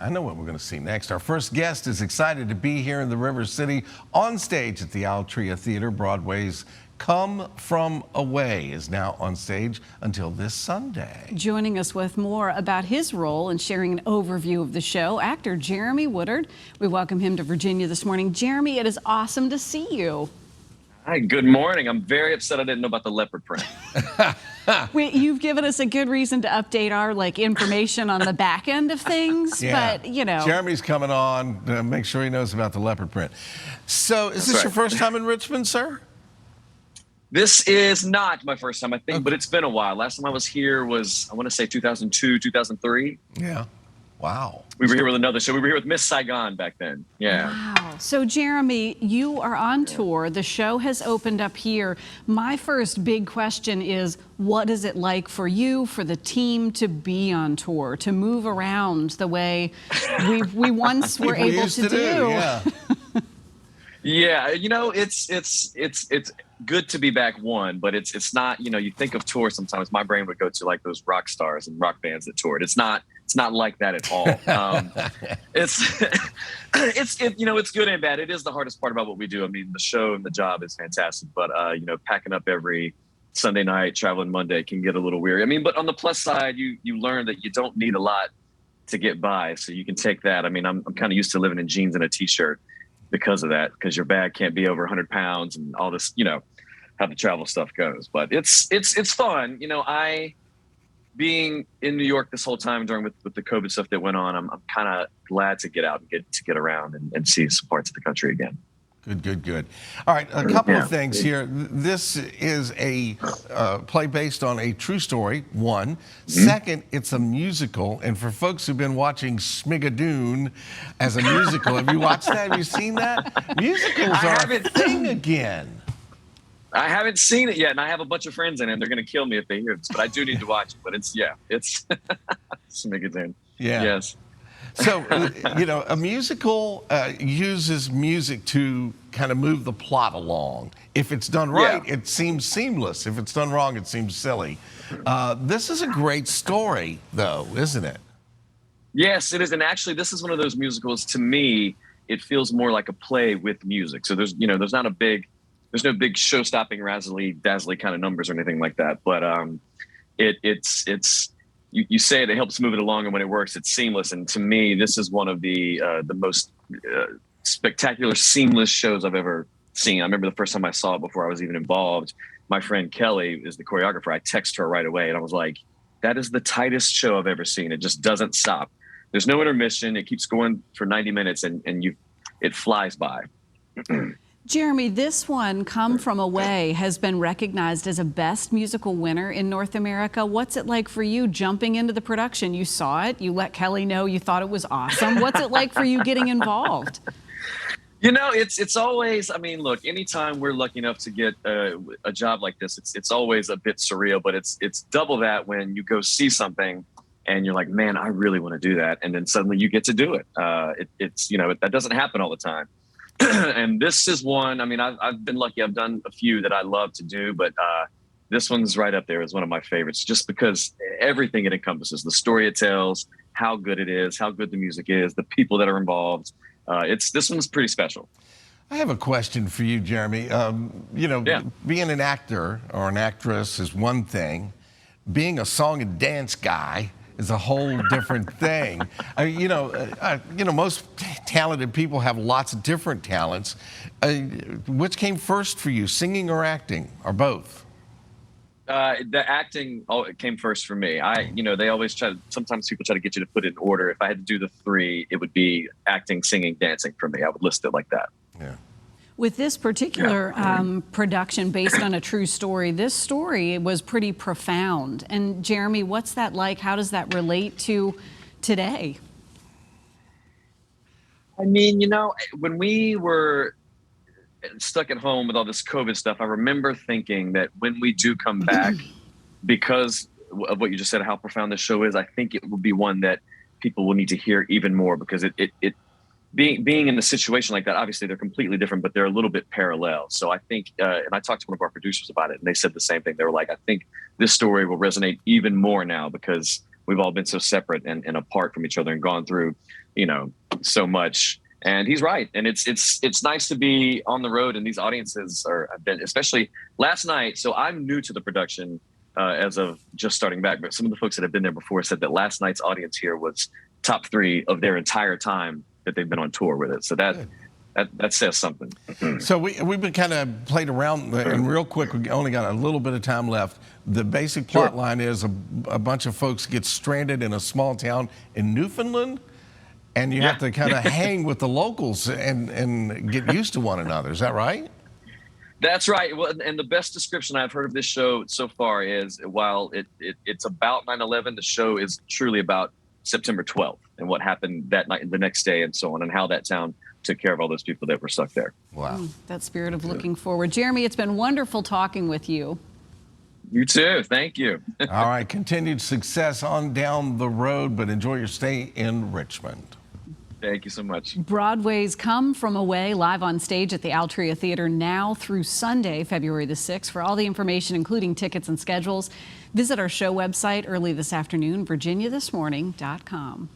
I know what we're going to see next. Our first guest is excited to be here in the River City on stage at the Altria Theater. Broadway's Come From Away is now on stage until this Sunday. Joining us with more about his role and sharing an overview of the show, actor Jeremy Woodard. We welcome him to Virginia this morning. Jeremy, it is awesome to see you. Hi, good morning. I'm very upset I didn't know about the leopard print. You've given us a good reason to update our information on the back end of things, Yeah. but you know. Jeremy's coming on to make sure he knows about the leopard print. So is this your first time in Richmond, sir? This is not my first time, I think, but it's been a while. Last time I was here was, I want to say 2002, 2003. Yeah. Wow. We were here with another show. We were here with Miss Saigon back then. Yeah. Wow. So, Jeremy, you are on tour. The show has opened up here. My first big question is, what is it like for you, for the team to be on tour, to move around the way we once were able to do? Yeah. Yeah, you know, it's good to be back, one, but it's not, you know, you think of tour sometimes, my brain would go to like those rock stars and rock bands that toured. It's not like that at all. It's you know, it's good and bad. It is the hardest part about what we do. I mean, the show and the job is fantastic, but you know, packing up every Sunday night, traveling Monday can get a little weary. I mean, but on the plus side, you learn that you don't need a lot to get by, so you can take that. I mean, I'm kind of used to living in jeans and a t-shirt because of that, because your bag can't be over 100 pounds and all this, you know, how the travel stuff goes. But it's fun. You know, being in New York this whole time with the COVID stuff that went on, I'm kind of glad to get out and get around and see some parts of the country again. Good. All right, a couple of things here. This is a play based on a true story, one. Second, it's a musical. And for folks who've been watching Schmigadoon as a musical, have you watched that? Have you seen that? Musicals are a thing again. I haven't seen it yet, and I have a bunch of friends in it. They're going to kill me if they hear this, but I do need to watch it. But it's Schmigadoon. Yeah. Yes. So, you know, a musical uses music to kind of move the plot along. If it's done right, it seems seamless. If it's done wrong, it seems silly. This is a great story, though, isn't it? Yes, it is. And actually, this is one of those musicals, to me, it feels more like a play with music. So there's no big show-stopping, razzly-dazzly kind of numbers or anything like that. But you say it helps move it along, and when it works, it's seamless. And to me, this is one of the most spectacular, seamless shows I've ever seen. I remember the first time I saw it before I was even involved. My friend Kelly is the choreographer. I text her right away, and I was like, that is the tightest show I've ever seen. It just doesn't stop. There's no intermission. It keeps going for 90 minutes, and it flies by. Jeremy, this one, Come From Away, has been recognized as a Best Musical winner in North America. What's it like for you jumping into the production? You saw it. You let Kelly know you thought it was awesome. What's it like for you getting involved? You know, it's always, I mean, look, anytime we're lucky enough to get a job like this, it's always a bit surreal, but it's double that when you go see something and you're like, man, I really want to do that. And then suddenly you get to do it. It's, you know, that doesn't happen all the time. And this is one, I mean, I've been lucky. I've done a few that I love to do, but this one's right up there as one of my favorites, just because everything it encompasses, the story it tells, how good it is, how good the music is, the people that are involved. This one's pretty special. I have a question for you, Jeremy. You know, being an actor or an actress is one thing. Being a song and dance guy is a whole different thing. You know, most talented people have lots of different talents. Which came first for you, singing or acting, or both? The acting came first for me. You know, they always sometimes people try to get you to put it in order. If I had to do the three, it would be acting, singing, dancing for me. I would list it like that. Yeah. With this particular production based on a true story, this story was pretty profound. And Jeremy, what's that like? How does that relate to today? I mean, you know, when we were stuck at home with all this COVID stuff, I remember thinking that when we do come back, because of what you just said, how profound this show is, I think it will be one that people will need to hear even more, because being in a situation like that, obviously they're completely different, but they're a little bit parallel. So I think, and I talked to one of our producers about it, and they said the same thing. They were like, I think this story will resonate even more now, because we've all been so separate and apart from each other and gone through, so much. And he's right. And it's nice to be on the road, and these audiences have been, especially last night. So I'm new to the production as of just starting back, but some of the folks that have been there before said that last night's audience here was top 3 of their entire time that they've been on tour with it. So that says something. So we've been kind of played around, and real quick, we only got a little bit of time left. The basic plot line is a bunch of folks get stranded in a small town in Newfoundland, and you have to kind of hang with the locals and get used to one another. Is that right? That's right. Well, and the best description I've heard of this show so far is, while it's about 9/11, the show is truly about September 12th and what happened that night, the next day, and so on, and how that town took care of all those people that were stuck there. Wow. That spirit of looking forward. Jeremy, it's been wonderful talking with you. You too. Thank you. All right. Continued success on down the road, but enjoy your stay in Richmond. Thank you so much. Broadway's Come From Away, live on stage at the Altria Theater now through Sunday, February the 6th. For all the information, including tickets and schedules, visit our show website early this afternoon, virginiathismorning.com.